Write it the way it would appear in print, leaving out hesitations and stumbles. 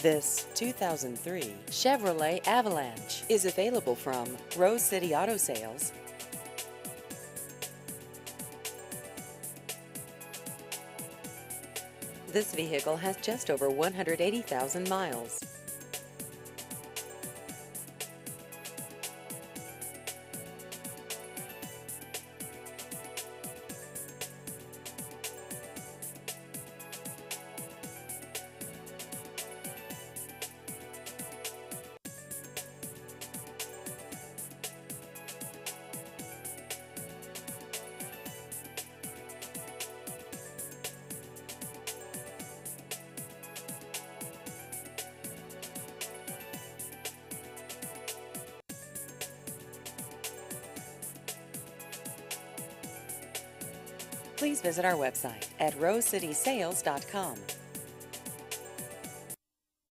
This 2003 Chevrolet Avalanche is available from Rose City Auto Sales. This vehicle has just over 180,000 miles. Please visit our website at rosecitysales.com.